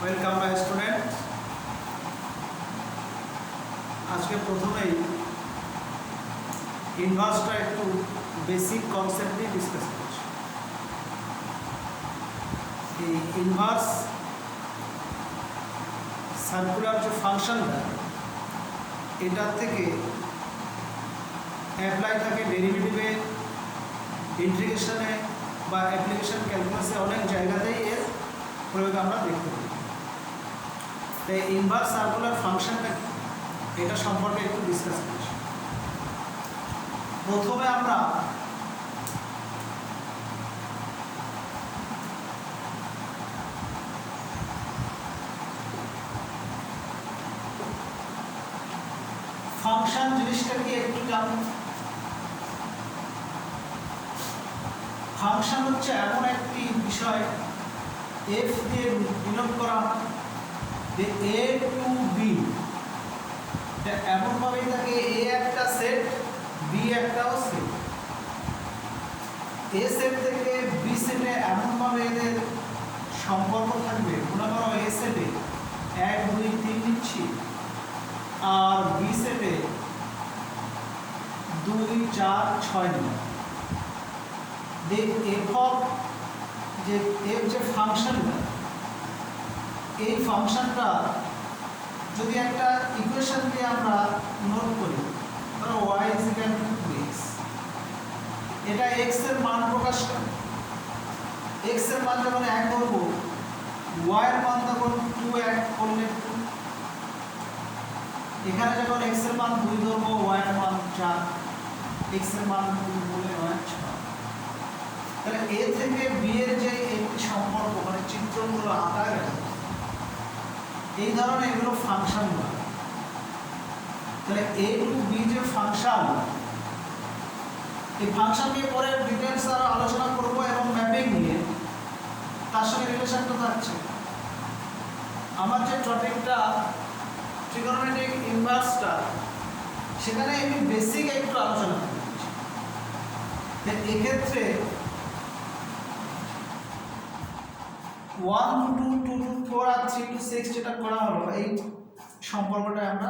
Welcome my student. আজকে প্রথমেই ইনভার্সটা একটু বেসিক কনসেপ্ট নিয়ে ডিসকাস করছি। এই ইনভার্স সার্কুলার যে ফাংশনটা, এটার থেকে অ্যাপ্লাই থাকে ডেরিভেটিভে, ইন্টিগ্রেশনে বা অ্যাপ্লিকেশন ক্যালকুলাসে অনেক জায়গাতেই এর প্রয়োগ আমরা দেখতে পাই। তাই ইনভার্স সার্কুলার ফাংশনটা এটা সম্পর্কে একটু ডিসকাস করছি। প্রথমে আমরা ফাংশন জিনিসটা কি একটু জানব। ফাংশন হচ্ছে এমন একটি বিষয় এফ দিয়ে ডিনোট করা হয় যে এ টু বি, এমনভাবেই থাকে এ একটা সেট, বি একটাও সেট। এ সেট থেকে বি সেটে এমনভাবে এদের সম্পর্ক থাকবে, মনে করো এ সেটে 1 2 3 নিচ্ছি, আর বি সেটে 2 4 6 নিলাম। এফ যে ফাংশনটা, এই ফাংশনটা যদি একটা ইকুয়েশন দিয়ে আমরা নোট করি, ধরো y = 2x, এটা x এর মান প্রকাশ করে। x এর মান যখন 1 ধরব, y এর মান তখন 2 1 করলে 2। এখানে যখন x এর মান 2 ধরব, y এর মান 4, x এর মান 2 বলে হয় 6। তাহলে a থেকে b এর যে একটি সম্পর্ক, মানে চিত্রগুলো আঁকা গেল, এই ধরনের এগুলো ফাংশন বলে। তাহলে a টু b যে ফাংশন, এই ফাংশন নিয়ে পরে ডিটেইলস আরো আলোচনা করব, এবং ম্যাপিং নিয়ে তার সঙ্গে রিলেশনটা থাকছে। আমার যে টপিকটা ট্রিগোনোমেট্রিক ইনভার্সটা, সেখানে আমি বেসিক একটু আলোচনা করছি। এক্ষেত্রে 1 to 2 2 to 4 আর 3 to 6 যেটা করা হলো, এই সম্পর্কটা আমরা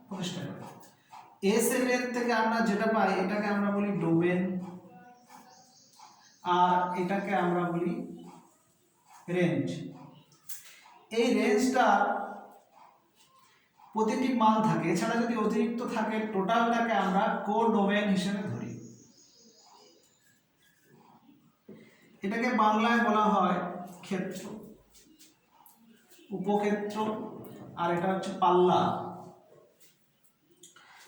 প্রতিষ্ঠা করি। এ সেটের থেকে আমরা যেটা পাই, এটাকে আমরা বলি ডোমেন, আর এটাকে আমরা বলি রেঞ্জ। এই রেঞ্জটা প্রতিটি মান থাকে, এছাড়া যদি অতিরিক্ত থাকে, টোটালটাকে আমরা কোডোমেন হিসেবে ধরি। এটাকে বাংলায় বলা হয় ক্ষেত্র, উপক্ষেত্র, আর এটা হচ্ছে পাল্লা।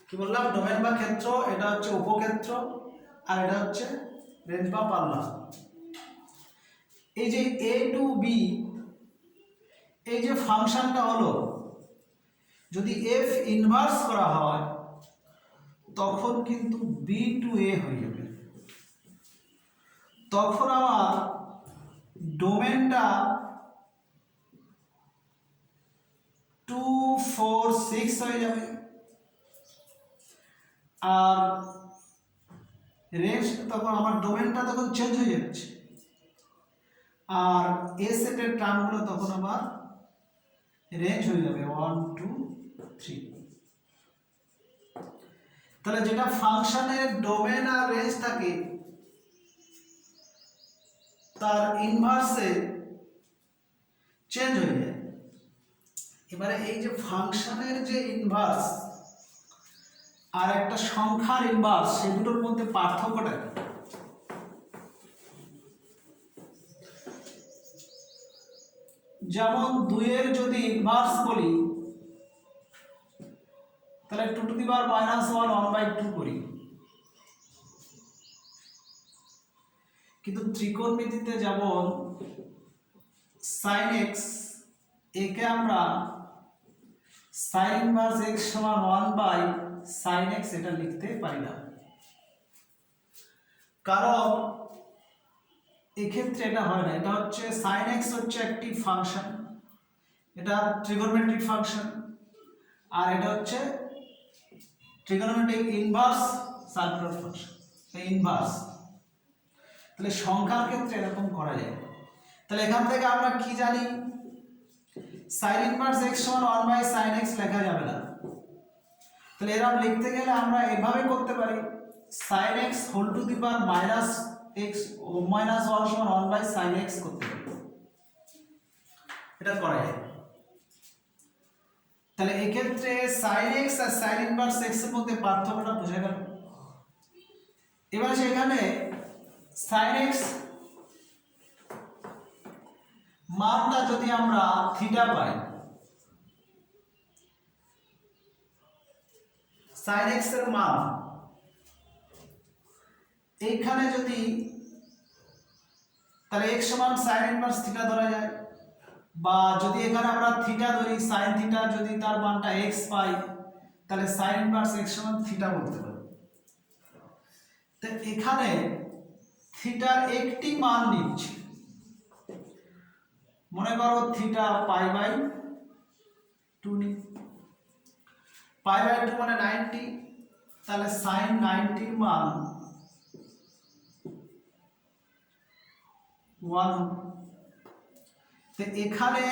কি বললাম? ডোমেন বা ক্ষেত্র, এটা হচ্ছে উপক্ষেত্র, আর এটা হচ্ছে রেঞ্জ বা পাল্লা। এই যে a টু b, এই যে ফাংশনটা হলো, যদি f ইনভার্স করা হয় তখন কিন্তু b টু a হয়ে যাবে। তখন আমার ডোমেনটা 2 4 6 হয়ে যাবে, আর রেঞ্জ তখন আমার ডোমেনটা তখন চেঞ্জ হয়ে যাচ্ছে, আর এ সেটের টার্মগুলো তখন আবার রেঞ্জ হয়ে যাবে 1 2 3। তাহলে যেটা ফাংশনের ডোমেন আর রেঞ্জ থাকে, তার ইনভার্সে চেঞ্জ হয়ে যায়। এবারে এই যে ফাংশনের যে ইনভার্স আর একটা সংখ্যার ইনভার্স, সেই দুটোর মধ্যে পার্থক্যটা কি? যেমন 2 এর যদি ইনভার্স বলি, তাহলে 2 টু দি পাওয়ার -1 1/2 করি। কিন্তু ত্রিকোণমিতিতে যেমন sin x, একে আমরা sin ইনভার্স x সমান 1/sin x এটা লিখতে পারি না, কারণ এক্ষেত্রে এটা হয় না। এটা হচ্ছে sin x হচ্ছে একটি ফাংশন, এটা ট্রিগোনোমেট্রিক ফাংশন, আর এটা হচ্ছে trigonometric inverse circular function, inverse. তাহলে সংখ্যার ক্ষেত্রে এরকম করা যায়। তাহলে এখান থেকে আমরা কি জানি? sin ইনভার্স x সমান 1 বাই sin x লেখা যাবে না, তাহলে এরকম লিখতে গেলে আমরা এভাবে করতে পারি sin x whole to the power minus x ও মাইনাস 1 সমান 1 বাই sin x করতে পারি, এটা করা যায়। তাহলে এই ক্ষেত্রে sin x আর sin ইনভার্স x এর মধ্যে পার্থক্যটা বোঝা গেল। এবার সেখানে sin x মানটা যদি আমরা থিটা পাই, sin x এর মান এইখানে যদি, তাহলে x সমান sin ইনভার্স থিটা ধরা যায়, বা যদি এখানে আমরা থিটা ধরি sin থিটা যদি তার মানটা x পাই, তাহলে sin ইনভার্স x সমান থিটা বলতে পারি। তো এখানে থিটার একটি মান নিচ্ছি, মনে করো থিটা পাই বাই 2 নি, পাই বাই 2 মানে 90, তাহলে sin 90 এর মান 1। তো এখানে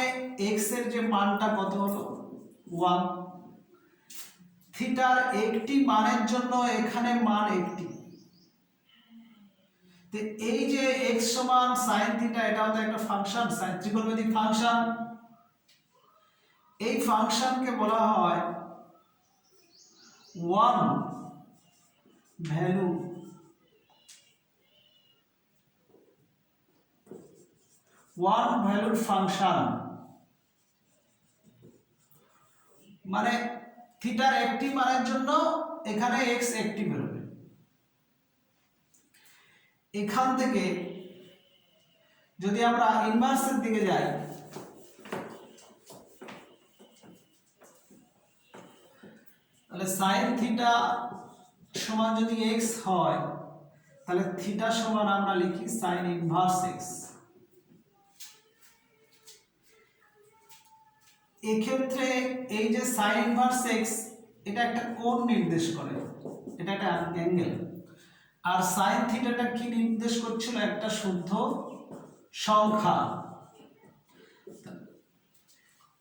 x এর যে মানটা কত হলো 1, থিটার একটি মানের জন্য এখানে মান একটি। তো এই যে x সমান sin থিটা, এটাও তো একটা ফাংশন, ত্রিকোণমিতিক ফাংশন। এই ফাংশনকে বলা হয় 1 ভ্যালু ভ্যালুর ফাংশন, মানে থিটার একটি মানের জন্য এখানে x একটি বেরোবে। এখান থেকে যদি আমরা ইনভার্সের দিকে যাই, তাহলে sin থিটা সমান যদি x হয়, তাহলে থিটা সমান আমরা লিখি sin ইনভার্স x। এক্ষেত্রে এই যে sin ইনভার্স x, এটা একটা কোণ নির্দেশ করে, এটা একটা অ্যাঙ্গেল, আর sin থিটাটা কি নির্দেশ করছিল, একটা শুদ্ধ সংখ্যা।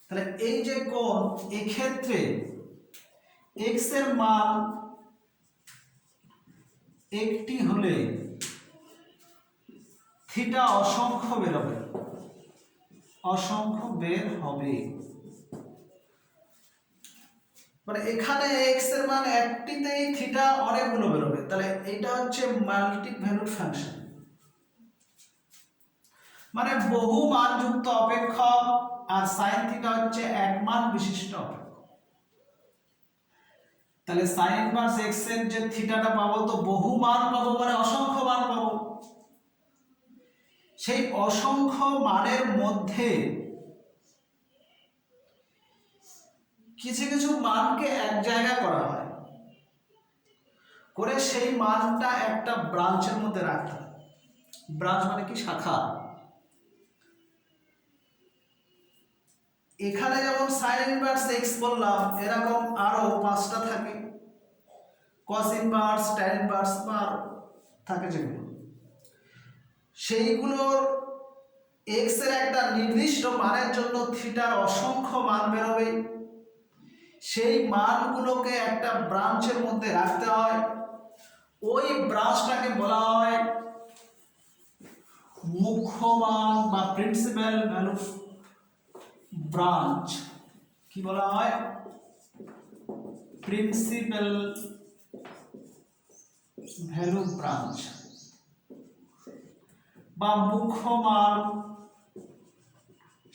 তাহলে এই যে কোণ, এক্ষেত্রে x এর মান একটি হলে থিটা অসংখ্য বেরোবে, অসংখ্য বের হবে। মানে এখানে x এর মান একটিতেই থিটা অনেকগুলো বেরোবে, তাহলে এটা হচ্ছে মাল্টি ভ্যালুড ফাংশন, মানে বহু মান যুক্ত অপেক্ষক, আর sin থিটা হচ্ছে এক মান বিশিষ্ট অপেক্ষক। তাহলে sin ইনভার্স x এর যে থিটাটা পাবো, তো বহু মান পাবো, মানে অসংখ্য মান পাবো। সেই অসংখ্য মানের মধ্যে কিছু কিছু মানকে এক জায়গায় করা হয়, করে সেই মানটা একটা ব্রাঞ্চের মধ্যে রাখতে হয়। ব্রাঞ্চ মানে কি, শাখা। এখানে যেমন sin ইনভার্স x বললাম, এরকম আরো 5টা থাকে, cos ইনভার্স, tan ইনভার্স বা থাকে যেগুলো, সেইগুলোর x এর একটা নির্দিষ্ট মানের জন্য থিটার অসংখ্য মান বেরোবে। সেই মানগুলোকে একটা ব্রাঞ্চের মধ্যে রাখতে হয়, ওই ব্রাঞ্চটাকে বলা হয় মুখ্য মান বা প্রিন্সিপাল ভ্যালু ব্রাঞ্চ। কি বলা হয়, প্রিন্সিপাল ভ্যালু ব্রাঞ্চ বা মুখ্য মান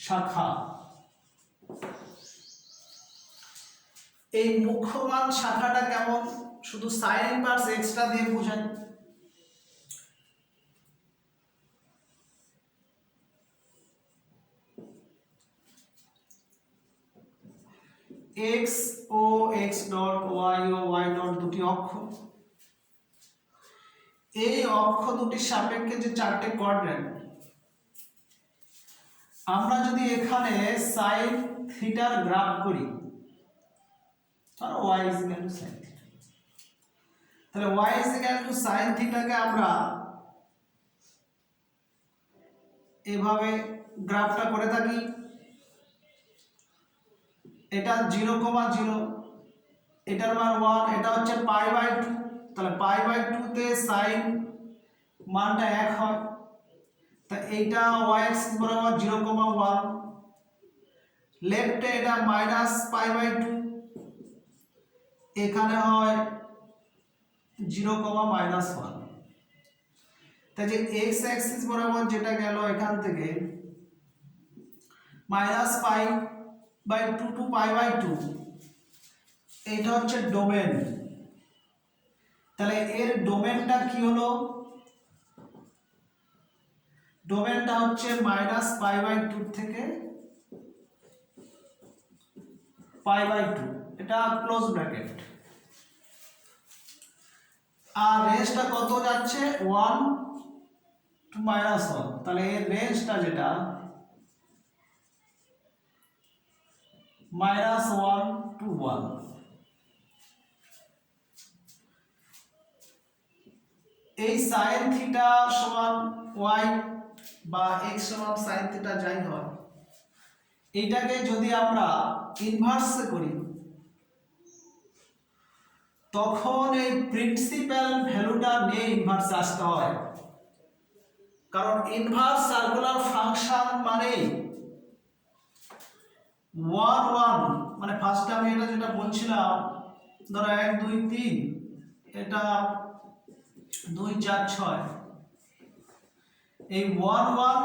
শাখা। এই মুখ্য মান শাখাটা কেমন, শুধু sin ইনভার্স x টা দিয়ে বোঝাই। x ও x ডট, y ও y ডট দুটি অক্ষ, এই অক্ষ দুটির সাপেক্ষে যে 4টে কোঅর্ডিনেট, আমরা যদি এখানে sin থিটার গ্রাফ করি, আর y is equal to sin theta, তাহলে y is equal to sin theta কে আমরা এভাবে গ্রাফটা করে থাকি। এটা 0,0, এটার মান 1, এটা হচ্ছে π/2, তাহলে π/2 তে sin মানটা 1 হয়, তা এইটা y অ্যাক্সিস বরাবর 0,1, লেফটে এটা -π/2, এখানে হয় 0,-1, তাই যে x অ্যাক্সিস বরাবর যেটা গেল এখান থেকে -π/2 টু π/2, এটা হচ্ছে ডোমেন, তাহলে এর ডোমেনটা কি হলো, ডোমেনটা হচ্ছে -π/2 থেকে π/2, এটা ক্লোজ ব্র্যাকেট, আর রেঞ্জটা কত যাচ্ছে 1 টু -1, তাহলে এর রেঞ্জটা যেটা -1 টু 1, এই sin থিটা সমান y বা x সমান sin থিটা যাই হয়, এইটাকে যদি আমরা ইনভার্স করি তখন এই প্রিন্সিপাল ভ্যালুটা নিয়ে ইনভার্স আসতে হয়, কারণ ইনভার্স সার্কুলার ফাংশন মানে 1 1, মানে ফার্স্টে আমি এটা যেটা বলছিলাম ধরো 1 2 3, এটা 2 4 6, এই 1 1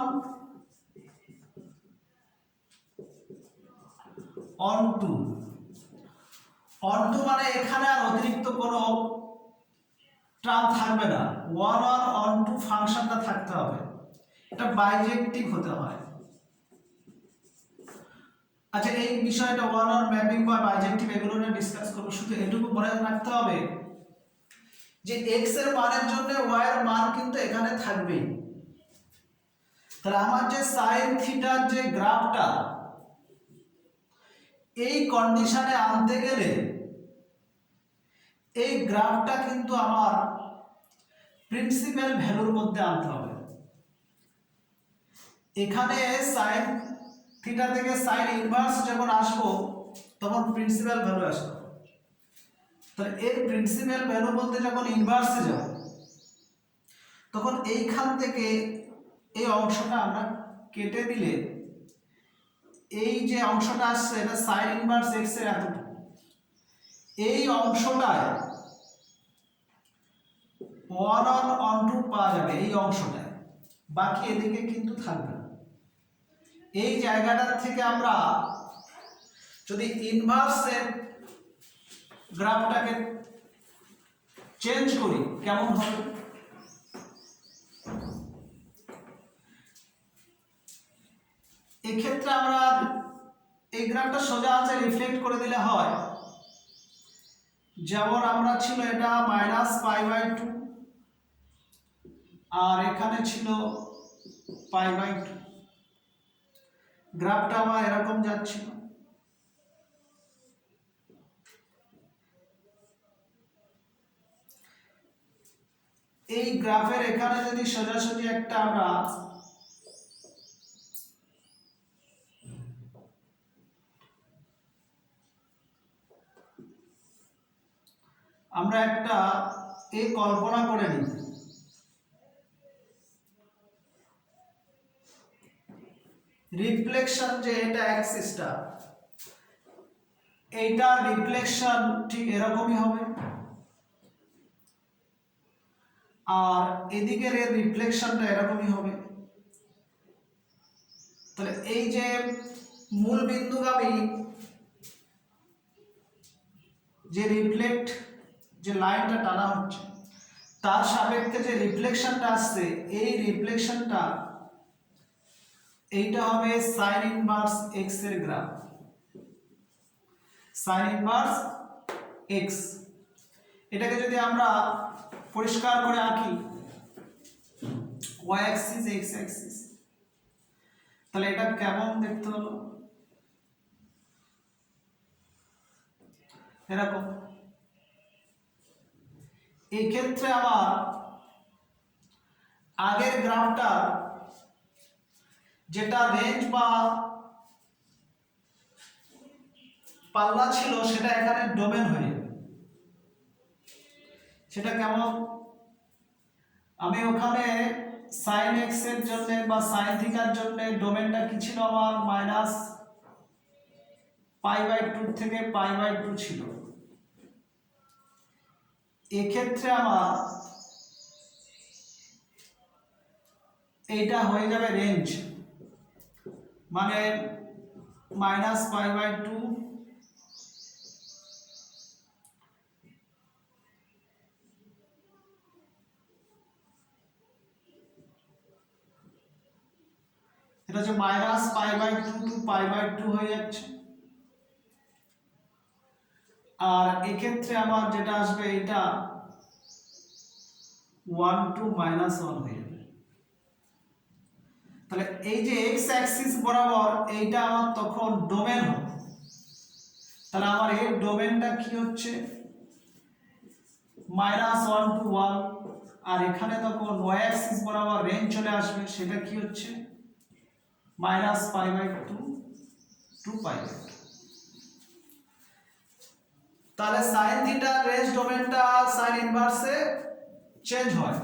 on 2 মানে এখানে আর অতিরিক্ত কোনো টার্ম থাকবে না, 1 1 on 2 ফাংশনটা থাকতে হবে, এটা বাইজেক্টিভ হতে হয়। আচ্ছা, এই বিষয়টা 1 or ম্যাপিং বা বাইজেক্টিভ এগুলো নিয়ে ডিসকাস করব, শুধু এটুকু মনে রাখতে হবে যে x এর মানের জন্য y এর মান কিন্তু এখানে থাকবেই, তাহলে আমার যে sin থিটার যে গ্রাফটা এই কন্ডিশনে আনতে গেলে এই গ্রাফটা কিন্তু আমার প্রিন্সিপাল ভ্যালুর মধ্যে আনতে হবে, এখানে sin থিটা থেকে sin ইনভার্স যখন আসবো তখন প্রিন্সিপাল ভ্যালু আসবে, তাহলে এর প্রিন্সিপাল ভ্যালু বলতে যখন ইনভার্সে যাব তখন এইখান থেকে এই অংশটা আমরা কেটে দিলে এই যে অংশটা আসছে এটা sin ইনভার্স x এর এতটুকু, এই অংশটায় 1 on 2 পাওয়া যাবে, এই অংশটায়, বাকি এদিকে কিন্তু থাকবে না। এই জায়গাটার থেকে আমরা যদি ইনভার্সের গ্রাফটাকে চেঞ্জ করি কেমন হবে, এক্ষেত্রে আমরা এই গ্রাফটা সোজা আছে রিফ্লেক্ট করে দিলে হয়, যেমন আমরা ছিল এটা -π/2 আর এখানে ছিল π/2, গ্রাফটা আমার এরকম যাচ্ছিল, এই গ্রাফের এখানে যদি সোজাসুজি একটা আমরা একটা এই কল্পনা করে নিই, রিফ্লেকশন যে এটা অ্যাক্সিসটা, এইটা রিফ্লেকশন ঠিক এরকমই হবে, আর এদিকের এর রিফ্লেকশনটা এরকমই হবে, তাহলে এই যে মূল বিন্দুগামী যে রিফ্লেক্ট যে লাইনটা টানা হচ্ছে তার সাপেক্ষে যে রিফ্লেকশনটা আসছে এই রিফ্লেকশনটা এইটা হবে sin ইনভার্স x এর গ্রাফ, sin ইনভার্স x, এটাকে যদি আমরা পরিষ্কার করে আঁকি y অ্যাক্সিস x অ্যাক্সিস, তাহলে এটা কেমন দেখতে হলো এরকম, এই ক্ষেত্রে আমার আগের গ্রাফটা যেটা রেঞ্জ বা পাল্লা ছিল সেটা এখানে ডোমেন হয়ে যাবে। সেটা কেমন, আমি ওখানে সাইন এক্স এর জন্য বা সাইন থিটার জন্য ডোমেনটা কি ছিল আমার মাইনাস π/2 থেকে π/2 ছিল। এক্ষেত্রে আমার এইটা হয়ে যাবে রেঞ্জ, মানে মাইনাস π/2 এটা হচ্ছে মাইনাস π/2 টু π/2 হয়ে যাচ্ছে। আর এক্ষেত্রে আমার যেটা আসবে এটা 1 টু -1 হয়ে যাবে। তাহলে এই যে এক্স অ্যাক্সিস বরাবর এইটা আমার তখন ডোমেন হবে। তাহলে আমার এর ডোমেনটা কি হচ্ছে -1 টু 1, আর এখানে তখন ওয়াই অ্যাক্সিস বরাবর রেঞ্জ চলে আসবে, সেটা কি হচ্ছে -π/2 টু π/2। তাহলে সাইন থিটার রেঞ্জ ডোমেনটা সাইন ইনভার্সে চেঞ্জ হয়।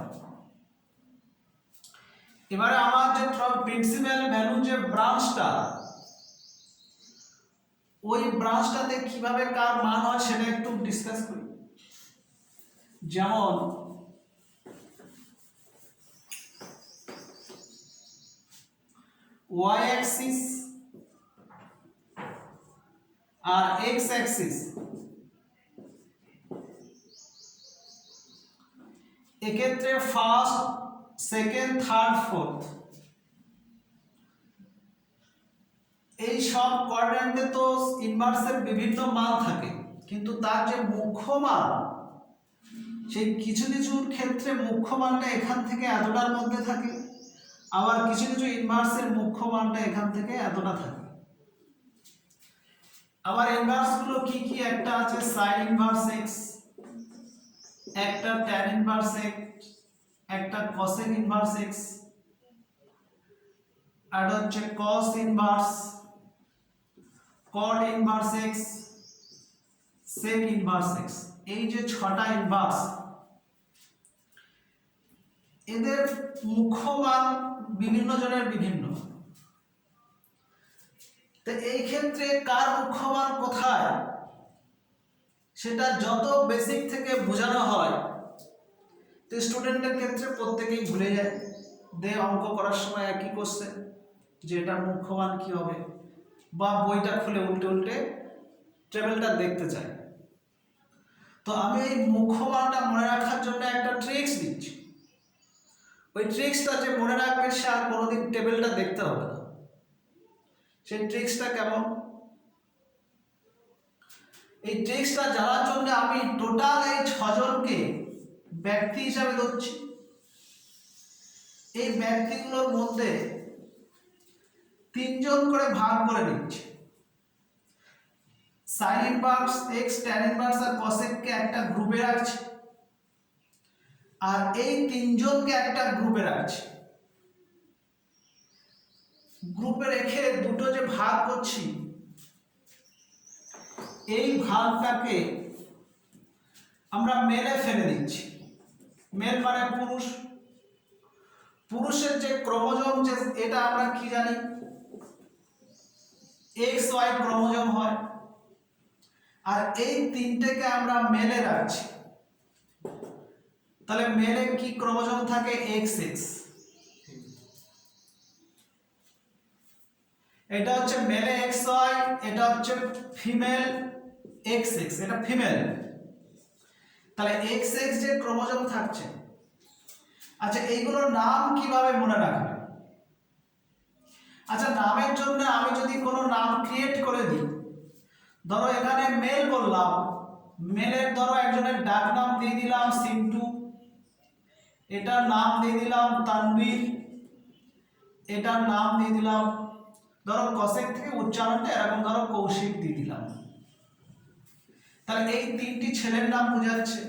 এবারে আমার যে প্রিন্সিপাল ভ্যালু যে ব্রাঞ্চটা, ওই ব্রাঞ্চটাতে কিভাবে কার মান হয় সেটা একটু ডিসকাস করি। যেমন ওয়াই অ্যাক্সিস আর এক্স অ্যাক্সিস, এক্ষেত্রে ফার্স্ট, সেকেন্ড, থার্ড, ফোর্থ এই সব কোঅর্ডিনেটে তো ইনভার্সের বিভিন্ন মান থাকে, কিন্তু তার যে মুখ্য মান, সেই কিছু কিছু ক্ষেত্রে মুখ্য মানটা এখান থেকে এতটার মধ্যে থাকে, আবার কিছু কিছু ইনভার্সের মুখ্য মানটা এখান থেকে এতটা থাকে। আবার ইনভার্স গুলো কি কি, একটা আছে সাইন ইনভার্স এক্স, একটা ট্যান ইনভার্স এক্স, একটা কসেক ইনভার্স এক্স, আর হচ্ছে cos inverse, cot inverse x, sec inverse x. এই যে 6টা ইনভার্স, এদের মুখ্য মান বিভিন্ন জনের বিভিন্ন। তো এই ক্ষেত্রে কার মুখ্য মান কোথায় সেটা যত বেসিক থেকে বোঝানো হয়, তো স্টুডেন্টের ক্ষেত্রে প্রত্যেকেই ভুলে যায়। অঙ্ক করার সময় একই কোশ্চেন যে এটার মুখ্য মান কি হবে, বা বইটা খুলে উল্টে উল্টে টেবিলটা দেখতে চায়। তো আমি এই মুখ্য মানটা মনে রাখার জন্য একটা ট্রিক্স দিচ্ছি। ওই ট্রিক্সটা যে মনে রাখবে সে আর কোনোদিন টেবিলটা দেখতে হবে না। সেই ট্রিক্সটা কেমন, এই ট্রিক্সটা জানার জন্য আমি টোটাল এই 6 জনকে ব্যক্তি হিসাবে ধরছি। এই ব্যক্তিগুলোর মধ্যে 3 জন করে ভাগ করে দিচ্ছি। Sine inverse x, tan inverse আর কসেককে একটা গ্রুপে রাখছি, আর এই 3 জনকে একটা গ্রুপে রাখছি। গ্রুপে রেখে দুটো যে ভাগ করছি, এই ভাগটাকে আমরা মেলে ফেলে দিচ্ছি। মেল মানে পুরুষ, পুরুষের যে ক্রোমোজোম, যে এটা আমরা কি জানি এক্স ওয়াই ক্রোমোজোম হয়, আর এই 3টেকে আমরা মেলে রাখছি। তাহলে মেলে কি ক্রোমোজোম থাকে এক্স এক্স, এটা হচ্ছে মেলে এক্স ওয়াই, এটা হচ্ছে ফিমেল এক্স এক্স, এটা ফিমেল। তাহলে এক্স এক্স যে ক্রোমোজোম থাকছে, আচ্ছা এইগুলোর নাম কিভাবে মনে রাখবে? আচ্ছা নামের জন্য আমি যদি কোনো নাম ক্রিয়েট করে দিই, ধরো এখানে মেল বললাম, মেলের ধরো একজনের ডাক নাম দিয়ে দিলাম সিন্টু, এটার নাম দিয়ে দিলাম তানবীর, এটার নাম দিয়ে দিলাম ধরো কসেক থেকে উচ্চারণটা এরকম ধরো কৌশিক দিয়ে দিলাম। তাহলে এই 3টি ছেলের নাম বোঝাচ্ছে,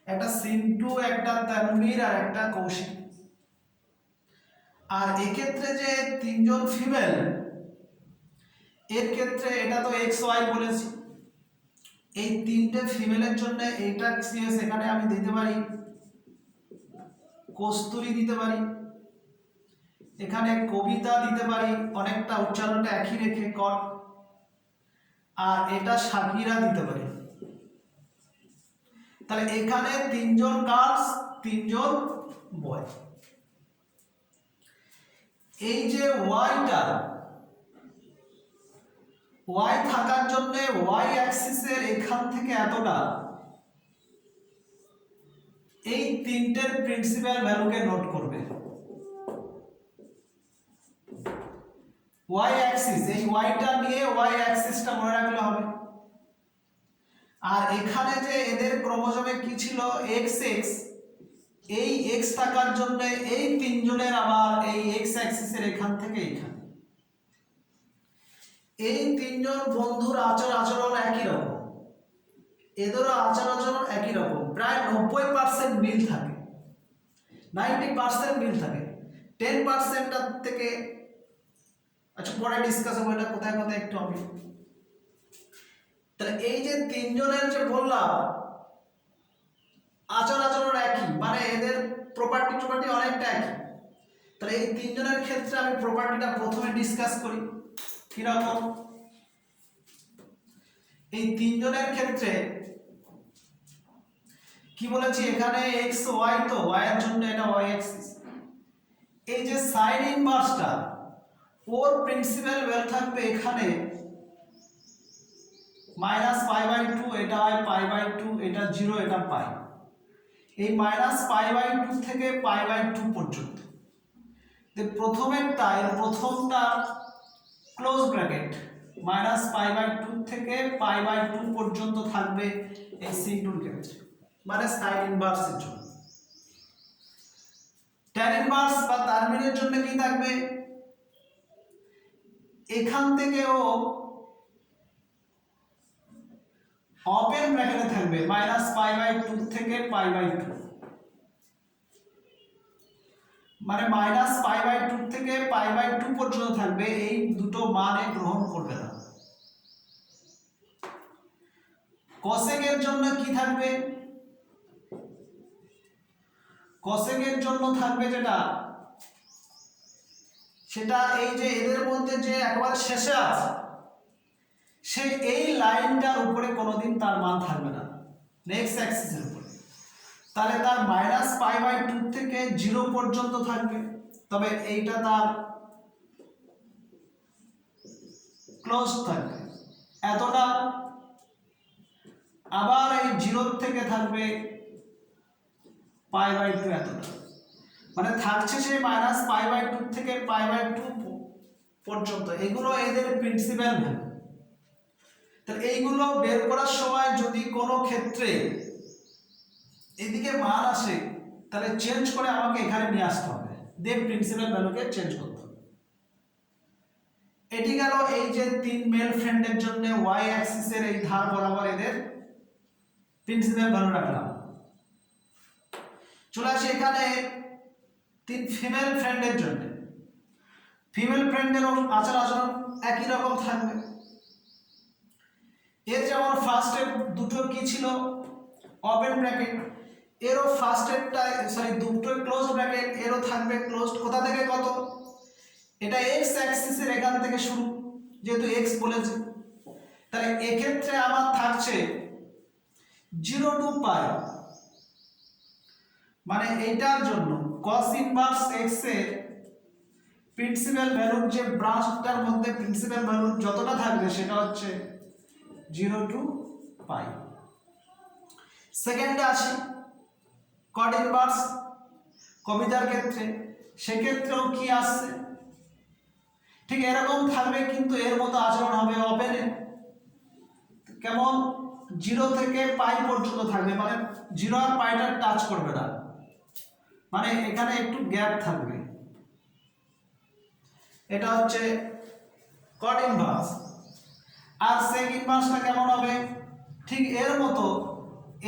একটা সিন্টু, একটা তানবীর আর একটা কৌশিক। আর এক্ষেত্রে যে 3 জন ফিমেল, এর ক্ষেত্রে এটা তো এক্স ওয়াই বলেছি, এই তিনটে ফিমেলের জন্য এইটা সিএস এখানে আমি দিতে পারি কস্তুরী দিতে পারি, এখানে কবিতা দিতে পারি, অনেকটা উচ্চারণটা একই রেখে কট, আর এটা সাকিরা দিতে পারি। তাহলে এখানে তিনজন গার্লস, তিনজন বয়। এই যে ওয়াইটা, ওয়াই থাকার জন্য ওয়াই অ্যাক্সিসের এখান থেকে এতটা, এই তিনটের প্রিন্সিপাল ভ্যালুকে নোট করবে। ওয়াই অ্যাক্সিস, এই ওয়াইটা নিয়ে ওয়াই অ্যাক্সিসটা মনে রাখলে হবে। আর এখানে যে এদের ক্রোমোজোমে কি ছিল এক্স এক্স, এই এক্স থাকার জন্য এই তিনজনের আবার এই এক্স অ্যাক্সিসের এখান থেকে এখানে এই তিনজন বন্ধুর আচরণ একই রকম, এদেরও আচরণ একই রকম, প্রায় 90% মিল থাকে, 90% মিল থাকে। 10% থেকে আচ্ছা পরে ডিসকাস হবে এটা কোথায় কোথায় একটু আমি। তাহলে এই যে তিনজনের যে বললাম আচরণ একই, মানে এদের প্রপার্টি অনেকটা একই। তাহলে এই তিনজনের ক্ষেত্রে আমি প্রপার্টিটা প্রথমে ডিসকাস করি কিরকম। এই তিনজনের ক্ষেত্রে কি বলেছি, এখানে এক্স ওয়াই, তো ওয়াই এর জন্য এটা ওয়াই অ্যাক্সিস। এই যে সাইন ইনভার্সটা, ওর প্রিন্সিপাল ভ্যালু থাকবে এখানে -π/2, এটা হয় π/2, এটা 0, এটা পাই। এই -π/2 থেকে π/2 পর্যন্ত প্রথমেরটা, এর প্রথমটা ক্লোজ ব্র্যাকেট, -π/2 থেকে π/2 পর্যন্ত থাকবে এই সিগনুর ক্ষেত্রে, মানে সাইন ইনভার্সের জন্য। ট্যান ইনভার্স বা টার্মিনের জন্য কি থাকবে, এখান থেকে ও ওপেন ব্র্যাকেটে থাকবে -π/2 থেকে π/2, মানে -π/2 থেকে π/2 পর্যন্ত থাকবে। এই দুটো মানে গ্রহণ করবে না। কসেকের জন্য কি থাকবে, কসেকের জন্য থাকবে যেটা, সেটা এই যে এদের মধ্যে যে একেবারে শেষে আছে, সে এই লাইনটার উপরে কোনোদিন তার মান থাকবে না, নেক্সট অ্যাক্সিসের উপরে। তাহলে তার -π/2 থেকে 0 পর্যন্ত থাকবে, তবে এইটা তার ক্লোজ থাকবে এতটা। আবার এই 0 থেকে থাকবে π/2 এতটা, মানে থাকছে সেই -π/2 থেকে π/2 পর্যন্ত। এগুলো এদের প্রিন্সিপাল ভ্যালু। তাহলে এইগুলো বের করার সময় যদি কোনো ক্ষেত্রে এদিকে মান আসে, তাহলে চেঞ্জ করে আমাকে এখানে নিয়ে আসতে হবে, দিয়ে প্রিন্সিপাল ভ্যালুকে চেঞ্জ করতে হবে। এটি গেল এই যে তিন মেল ফ্রেন্ডের জন্য ওয়াই অ্যাক্সিসের এই ধার বরাবর এদের প্রিন্সিপাল ভ্যালু রাখলাম। চলে আসি এখানে তিন ফিমেল ফ্রেন্ডের জন্য। ফিমেল ফ্রেন্ডেরও আচরণ একই রকম থাকবে। এর যেমন ফার্স্টের দুটো কি ছিল ওপেন ব্র্যাকেট, এরও ফার্স্টেরটা দুটো ক্লোজ ব্র্যাকেট, এরও থাকবে ক্লোজ। কোথা থেকে কত, এটা এক্স অ্যাক্সিসের এখান থেকে শুরু, যেহেতু এক্স বলেছে, তাহলে এক্ষেত্রে আমার থাকছে 0 to π, মানে এইটার জন্য cos ইনভার্স x এর প্রিন্সিপাল ভ্যালুর যে ব্রাঞ্চটার মধ্যে প্রিন্সিপাল ভ্যালু যতটা থাকবে সেটা হচ্ছে 0 to π। সেকেন্ডে আসি cot ইনভার্স কবিতার ক্ষেত্রে, সেক্ষেত্রেও কি আসছে ঠিক এরকম থাকবে, কিন্তু এর মতো আচরণ হবে ওপেনে। কেমন, 0 থেকে π পর্যন্ত থাকবে, মানে 0 আর পাইটা টাচ করবে না, মানে এখানে একটু গ্যাপ থাকবে। এটা হচ্ছে cot ইনভার্স। আর sec ইনভার্সটা কেমন হবে, ঠিক এর মতো,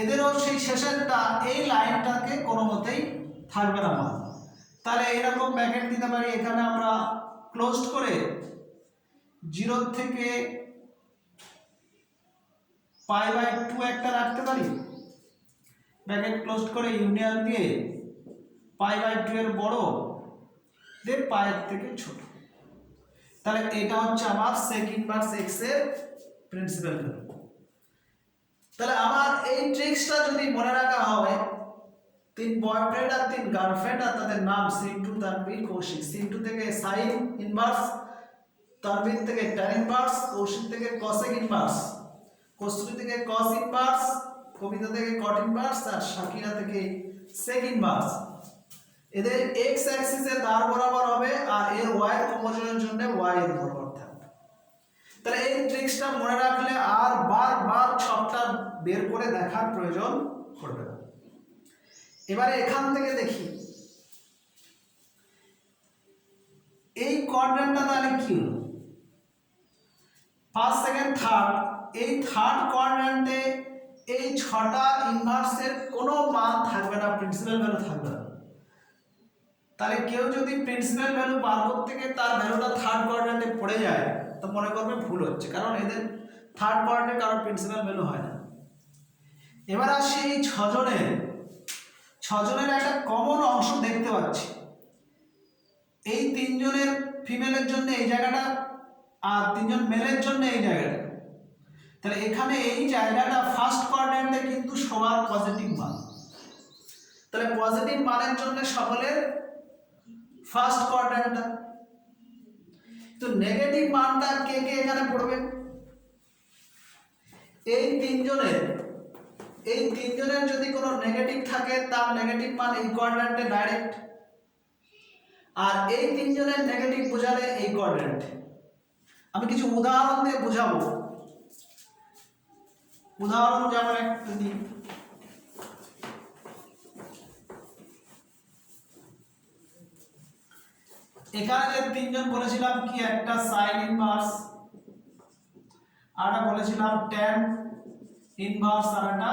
এদেরও সেই শেষেরটা এই লাইনটাকে কোনো মতেই থাকবে না মান। তাহলে এরকম ব্র্যাকেট দিতে পারি, এখানে আমরা ক্লোজড করে 0 থেকে π/2 একটা রাখতে পারি, ব্র্যাকেট ক্লোজ করে ইউনিয়ন দিয়ে π/2 এর বড় দেন π এর থেকে ছোট। তাহলে এটা হচ্ছে আমার sec ইনভার্স x এর প্রিন্সিপাল ভ্যালু। তাহলে আমার এই ট্রিক্সটা যদি মনে রাখা হয়, 3 বয়ফ্রেন্ড আর 3 গার্লফ্রেন্ড আর তাদের নাম সিন্টু, তানভীর, কৌশিক। সিন্টু থেকে সাইন ইনভার্স, তানভীর থেকে ট্যান ইনভার্স, কৌশিক থেকে কসেক ইনভার্স, কস্তুরী থেকে কস ইনভার্স, কবিতা থেকে কট ইনভার্স আর শাকিরা থেকে সেক ইনভার্স। এদের এক্স অ্যাক্সিসে দাঁড় বরাবর হবে আর এর ওয়াই ক্রোমোজোমের জন্য ওয়াই এর বরাবর থাকবে। তাহলে এই ট্রিক্সটা মনে রাখলে আর বারবার ছকটা বের করে দেখার প্রয়োজন পড়বে না। এবারে এখান থেকে দেখি এই কোয়াড্র্যান্টটা তাহলে কি হলো, ফার্স্ট সেকেন্ড থার্ড। এই থার্ড কোয়াড্র্যান্টে এই 6টা ইনভার্সের কোনো মান থাকবে না, প্রিন্সিপাল ভ্যালু থাকবে না। তাহলে কেউ যদি প্রিন্সিপাল ভ্যালু বার করতে গিয়ে তার ভ্যালুটা থার্ড কোয়াড্র্যান্টে পড়ে যায় তো মনে করবে ভুল হচ্ছে, কারণ এদের থার্ড কোয়াড্র্যান্টে কারোর প্রিন্সিপাল ভ্যালু হয় না। এবার আসি এই 6জনের একটা কমন অংশ দেখতে পাচ্ছি। এই 3 জনের ফিমেলের জন্য এই জায়গাটা আর 3 জন মেলের জন্য এই জায়গাটা। তাহলে এখানে এই জায়গাটা ফার্স্ট কোয়াড্র্যান্টে কিন্তু সবার পজিটিভ মান। তাহলে পজিটিভ মানের জন্য সকলের ফার্স্ট কোয়াড্র্যান্টটা, তো নেগেটিভ মানটা কে কে এখানে পড়বে? এই 3 জনের যদি কোনো নেগেটিভ থাকে তার নেগেটিভ মান এই কোয়াড্র্যান্টে ডাইরেক্ট, আর এই 3 জনের নেগেটিভ বোঝালে এই কোয়াড্র্যান্টে। আমি কিছু উদাহরণ দিয়ে বোঝাবো। উদাহরণ যেমন একটা দিই, এখানে যে 3 জন বলেছিলাম কি, একটা সাইন ইনভার্স, আরটা বলেছিলাম ট্যান ইনভার্স আর একটা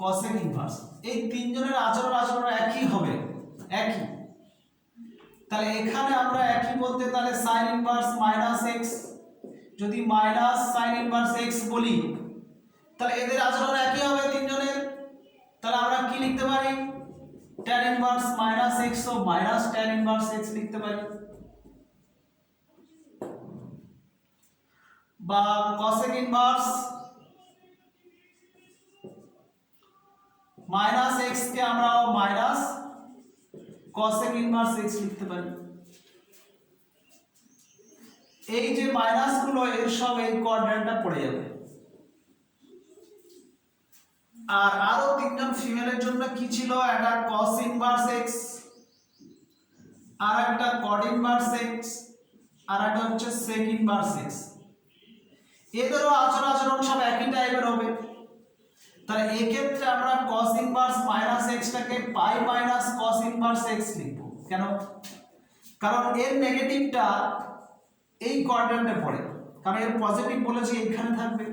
কসেক ইনভার্স। এই 3 জনের আচরণ একই হবে, একই। তাহলে এখানে আমরা একই বলতে তাহলে সাইন ইনভার্স মাইনাস এক্স, যদি মাইনাস সাইন ইনভার্স এক্স বলি তাহলে এদের আচরণ একই হবে 3 জনের। তাহলে আমরা কি লিখতে পারি, tan ইনভার্স মাইনাস এক্স ও মাইনাস tan ইনভার্স এক্স লিখতে পারি, বা cosec ইনভার্স মাইনাস এক্স কে আমরা মাইনাস cosec ইনভার্স এক্স লিখতে পারি। এই যে মাইনাস গুলো এর সব এই কোয়াড্র্যান্টটা পড়ে যাবে। আর আরো 3 জন ফিমেলের জন্য কি ছিল, একটা cos ইনভার্স x, আর একটা cot ইনভার্স x, আর একটা হচ্ছে sec ইনভার্স x। এদেরও আচরণ সব একই টাইপের হবে। তাহলে এই ক্ষেত্রে আমরা cos ইনভার্স মাইনাস x টাকে পাই মাইনাস cos ইনভার্স x লিখব। কেন? কারণ এর নেগেটিভটা এই কোয়াড্র্যান্টে পড়ে, কারণ এর পজিটিভ বলেছি এইখানে থাকবে,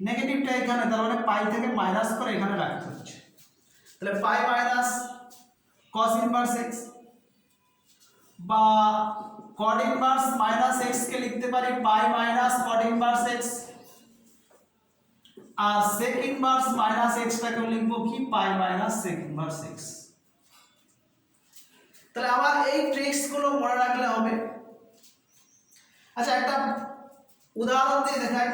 নেগেটিভটা এখানে, তার মানে পাই থেকে মাইনাস করে এখানে রাখতে হচ্ছে। তাহলে pi minus cos inverse x, বা cot ইনভার্স মাইনাস x কে লিখতে পারি পাই মাইনাস cot ইনভার্স x, আর sec ইনভার্স মাইনাস x টাকে লিখব কি পাই মাইনাস sec ইনভার্স x। তাহলে আবার এই ট্রিক্স গুলো মনে রাখলে হবে। আচ্ছা, একটা উদাহরণ দিয়ে দেখাই।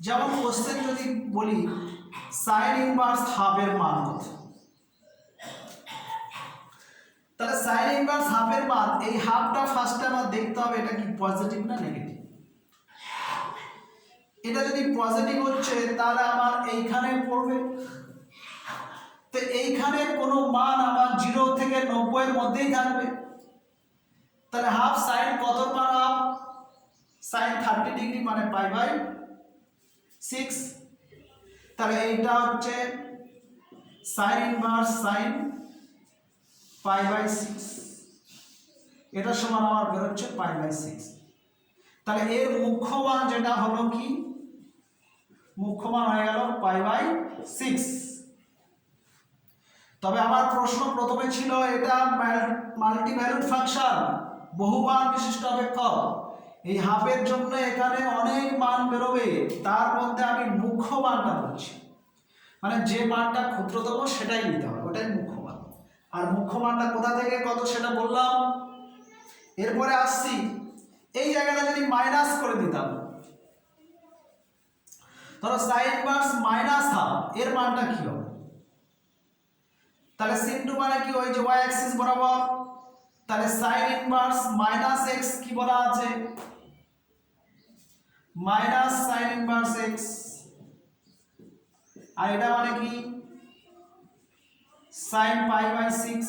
যেমন কোশ্চেন যদি বলি সাইন ইনভার্স হাফের মান কত, তাহলে সাইন ইনভার্স হাফের মান, এই হাফটা ফার্স্টে আমার দেখতে হবে এটা কি পজিটিভ না নেগেটিভ। এটা যদি পজিটিভ হচ্ছে তাহলে আমার এইখানে পড়বে, তো এইখানে কোনো মান আমার 0 থেকে 90 এর মধ্যেই থাকবে। তাহলে হাফ সাইন কত মান, হাফ সাইন 30 ডিগ্রি মানে π/6। তাহলে এইটা হচ্ছে সাইন ইনভার্স সাইন π/6, এটা সমান আমার বের হচ্ছে π/6। তাহলে এর মুখ্য মান যেটা হলো কি, মুখ্য মান হয়ে গেল π/6। তবে আমার প্রশ্ন প্রথমে ছিল এটা মাল্টি ভ্যালুড ফাংশন, বহুমান বিশিষ্ট অপেক্ষক, এই হাফের জন্য এখানে অনেক মান বেরোবে, তার মধ্যে আমি মুখ্য মানটা বলছি, মানে যে মানটা ক্ষুদ্রতম সেটাই নিতে হবে, ওটাই মুখ্য মান। আর মুখ্য মানটা কোথা থেকে কত সেটা বললাম। এরপরে আসছি, এই জায়গাটা যদি মাইনাস করে দিতাম, ধরো সাইন ইনভার্স মাইনাস হাফ, এর মানটা কি হবে? তাহলে sin 2 মানে কি, ওই যে y অ্যাক্সিস বরাবর, তাহলে sin ইনভার্স মাইনাস x কি বলা আছে, মাইনাস sin ইনভার্স x, আর এটা মানে কি sin π/6,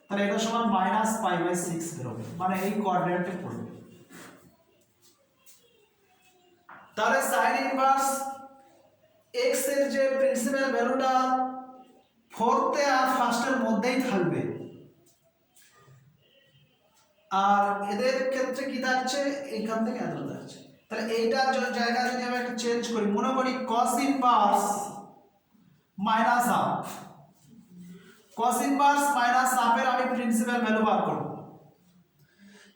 তাহলে এটা সমান মাইনাস π/6 বেরোবে, মানে এই কোঅর্ডিনেটে পড়বে। তাহলে sin ইনভার্স x এর যে প্রিন্সিপাল ভ্যালুটা ফোর্থে আর ফার্স্টের মধ্যেই থাকবে, আর এদের ক্ষেত্রে কি থাকছে, এইখান থেকে এত থাকছে। তাহলে এইটার জায়গা যদি আমি একটু চেঞ্জ করি, মনে করি cos inverse minus half, cos inverse minus হাফের আমি প্রিন্সিপাল ভ্যালু বার করব।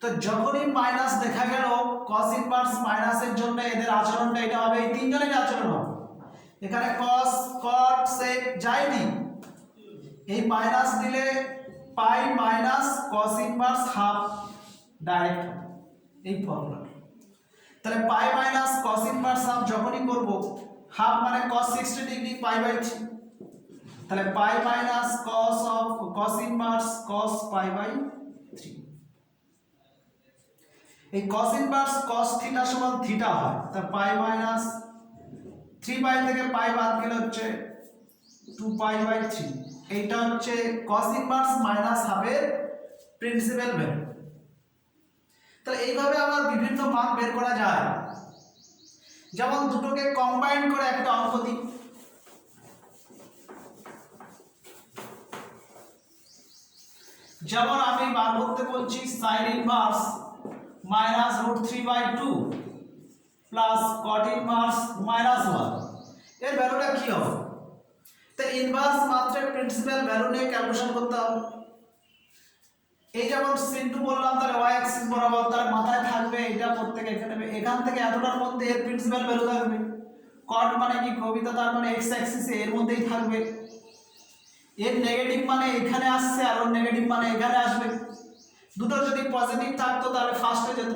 তো যখনই মাইনাস দেখা গেল cos ইনভার্স মাইনাসের জন্য এদের আচরণটা এটা হবে, এই তিনজনের আচরণ হবে। এখানে cos cot sec যাই দিই, এই মাইনাস দিলে pi minus cos inverse half direct, এই ফর্মুলা। তাহলে pi minus cos inverse half যখনই করব, হাফ মানে cos 60 ডিগ্রি π/3, তাহলে pi minus cos inverse cos π/3। এই cos ইনভার্স cos থিটা সমান থিটা হয়, তা পাই মাইনাস 3π থেকে পাই বাদ গেলে হচ্ছে 2π/3। এইটা হচ্ছে cos ইনভার্স মাইনাস হাফের প্রিন্সিপাল ভ্যালু। তাহলে এইভাবে আবার বিভিন্ন মান বের করা যায়, যেমন দুটোকে কম্বাইন করে একটা অঙ্ক দিই। যেমন আমি বার করতে বলছি sin inverse minus √3/2 plus cot inverse -1, এর ভ্যালুটা কি হবে? তো ইনভার্স মাত্রার প্রিন্সিপাল ভ্যালু নিয়ে ক্যালকুলেশন করতে হবে। এই যেমন sin 2 বললাম, তাহলে y অ্যাক্সিস বরাবর, তার মাথায় থাকবে এটা প্রত্যেক এখানে, এখান থেকে এতটার মধ্যে এর প্রিন্সিপাল ভ্যালু থাকবে। cot মানে কি কবিতা, তার মানে x অ্যাক্সিসে এর মধ্যেই থাকবে। এর নেগেটিভ মানে এখানে আসছে, আর ওর নেগেটিভ মানে এখানে আসবে। দুটো যদি পজিটিভ থাকতো তাহলে ফার্স্টে যেত।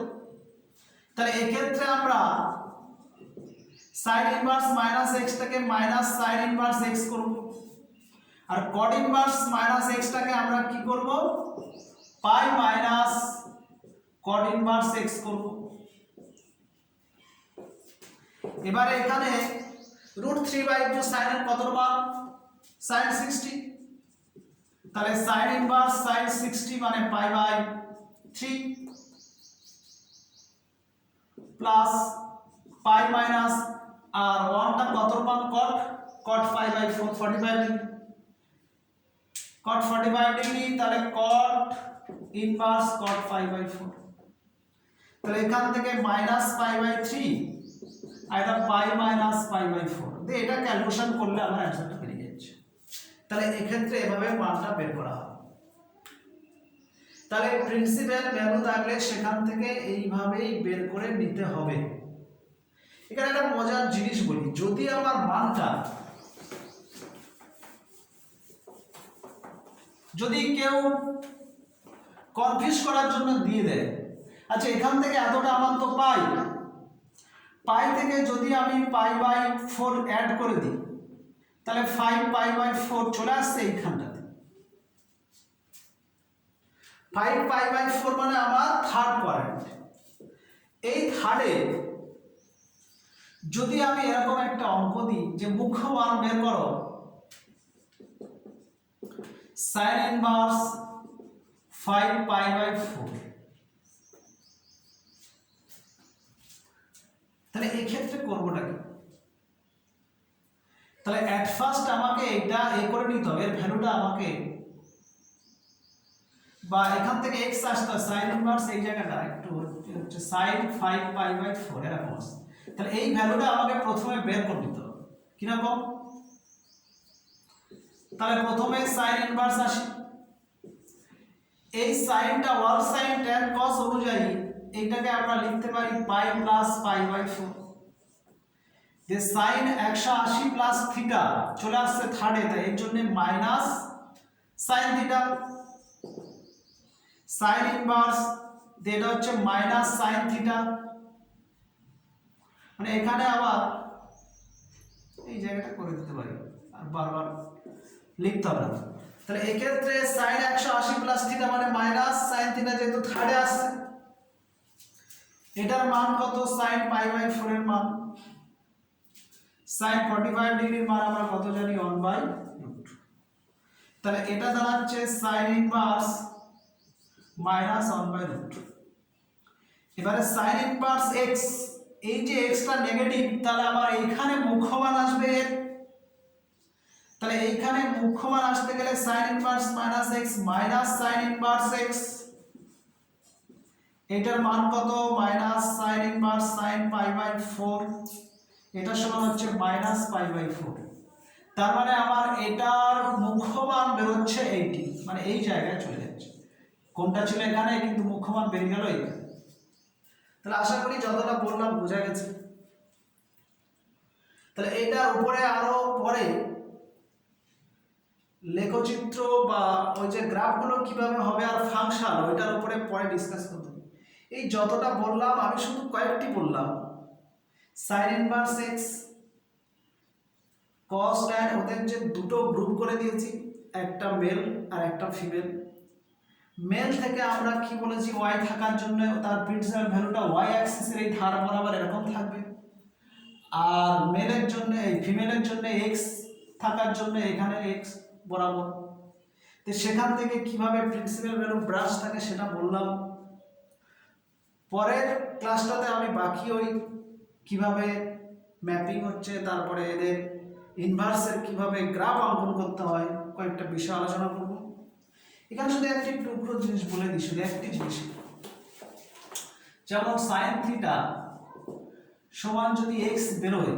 তাহলে এই ক্ষেত্রে আমরা sin ইনভার্স মাইনাস x টাকে মাইনাস sin ইনভার্স x করব, আর cot ইনভার্স মাইনাস x টাকে আমরা কি করব, পাই মাইনাস cot ইনভার্স x করব। এবারে এখানে √3/2 sin এর কত মান, sin 60, তাহলে sin ইনভার্স sin 60 মানে π/3 প্লাস পাই মাইনাস, আর 1টা কত মান, cot π/4 45 ডিগ্রি, cot 45 ডিগ্রি, তাহলে cot ইনভার্স cot π/4। তাহলে এখান থেকে মাইনাস π/3 আর এটা পাই মাইনাস π/4 দিয়ে এটা ক্যালকুলেশন করলে আমার অ্যানসারটা বেরিয়ে যাচ্ছে। তাহলে এক্ষেত্রে এভাবে মানটা বের করা হয়। তাহলে প্রিন্সিপাল ভ্যালু থাকলে সেখান থেকে এইভাবেই বের করে নিতে হবে। এখানে একটা মজার জিনিস বলি, যদি আমার মানটা, যদি কেউ কনফিউজ করার জন্য দিয়ে দেয়, আচ্ছা এখান থেকে এতটা আমার তো পাই থেকে যদি আমি π/4 অ্যাড করে দিই, তাহলে 5π/4 চলে আসছে এইখানটাতে। 5π/4 মানে আমার থার্ড পয়েন্ট। এই থার্ডে যদি আমি এরকম একটা অঙ্ক দিই যে মুখ্য মান বের করো sin ইনভার্স 5π/4, তাহলে এই ক্ষেত্রে করবোটা কি? তাহলে এট ফার্স্ট আমাকে এটা করে নিতে হবে, এর ভ্যালুটা আমাকে, বা এখান থেকে x আসতে sin ইনভার্স এই জায়গাটা একটু হচ্ছে sin 5π/4 এরকম আছে। তাহলে এই ভ্যালুটা আমাকে প্রথমে বের করে নিতে হবে কিরকম। তাহলে প্রথমে sin ইনভার্স আসি, এই সাইনটা ওয়াল সাইন tan cos অনুযায়ী এইটাকে আমরা লিখতে পারি পাই প্লাস পাই বাই 4। যে সাইন 180 প্লাস থিটা চলে আসছে থার্ডে, তাই এর জন্য minus sine theta. Sign inverse এটা হচ্ছে মাইনাস সাইন থিটা, মানে এখানে আবার এই জায়গাটা করে দিতে পারি, আর বারবার লিখতে হবে না। তাহলে এক্ষেত্রে সাইন 180 প্লাস থিটা মানে মাইনাস সাইন থিটা, যেহেতু থার্ডে আসছে, এটার মান কত? সাইন পাই বাই 4 এর মান। সাইন 45 ডিগ্রির মান আমরা কত জানি? 1/√। তাহলে এটা দাঁড়াচ্ছে সাইন ইনভার্স মাইনাস 1/√। এবারে সাইন ইনভার্স এক্স, এই যে এক্সটা নেগেটিভ, তাহলে আমার এইখানে মুখ্যমান আসবে। তাহলে এইখানে মুখ্যমান আসতে গেলে sine inverse minus x minus sine inverse x, এটার মান কত? Minus sine inverse sine pi by 4, এটা সমান হচ্ছে মাইনাস পাই বাই 4। তার মানে আমার এটার মুখ্যমান বেরোচ্ছে 80, মানে এই জায়গায় চলে যাচ্ছে। কোনটা ছিল এখানে, কিন্তু মুখ্যমান বেরিয়ে গেল এখানে। তাহলে আশা করি যতটা বললাম বোঝা গেছে। তাহলে এটার উপরে আরো পরে লেখচিত্র বা ওই যে গ্রাফগুলো কিভাবে হবে আর ফাংশন, ওইটার উপরে পরে ডিসকাস করতে হবে। এই যতটা বললাম আমি শুধু কয়েকটি বললাম। সাইন ইনভার্স এক্স, কস ট্যান, ওদের যে দুটো গ্রুপ করে দিয়েছি, একটা মেল আর একটা ফিমেল। মেল থেকে আমরা কি বলেছি? ওয়াই থাকার জন্য তার প্রিন্সিপাল ভ্যালুটা ওয়াই অ্যাক্সিসের এই ধার বরাবর এরকম থাকবে, আর মেলের জন্য এই ফিমেলের জন্য এক্স থাকার জন্য এখানে এক্স বরাবর। তো সেখান থেকে কিভাবে প্রিন্সিপাল ভ্যালু ব্রাশ থাকে সেটা বললাম। পরের ক্লাসটাতে আমি বাকি ওই কিভাবে ম্যাপিং হচ্ছে, তারপরে এদের ইনভার্সের কিভাবে গ্রাফ অঙ্কন করতে হয়, কয়েকটা বিষয় আলোচনা করব। এখানে শুধু একটি টুকরো জিনিস বলে দিই, শুধু একটি জিনিস, যেমন সাইন থিটা সমান যদি এক্স বেরোয়,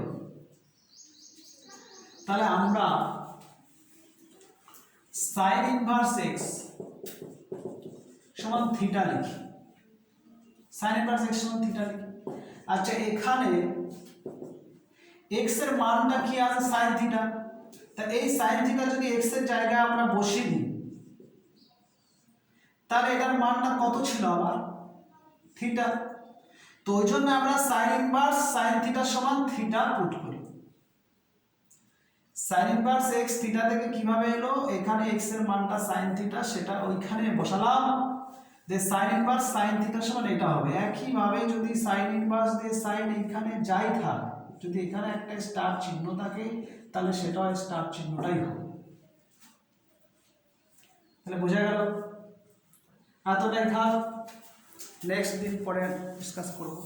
তাহলে আমরা সাইন ইনভার্স এক্স সমান থিটা লিখি। সাইন ইনভার্স এক্স সমান থিটা লিখি। আচ্ছা, এখানে এক্স এর মানটা কি আছে? Sine theta. তা এই সাইন থিটা যদি এক্স এর জায়গায় আমরা বসিয়ে দিই, তাহলে এটার মানটা কত ছিল আমার? থিটা। তো ওই জন্য আমরা সাইন ইনভার্স সাইন থিটা সমান থিটা পুট করি। সাইন ইনভার্স এক্স থিটা থেকে কিভাবে এলো? এখানে এক্স এর মানটা সাইন থিটা, সেটা ওইখানে বসালাম, যে সাইন ইনভার্স সাইন থিটা সমান এটা হবে। একইভাবে যদি সাইন ইনভার্স দিয়ে সাইন এখানে যাই থাক, যদি এখানে একটা স্টার চিহ্ন থাকে, তাহলে সেটাও স্টার চিহ্নটাই হবে। তাহলে বোঝা গেল? এতটাই থাক, নেক্সট দিন পরে ডিসকাস করবো।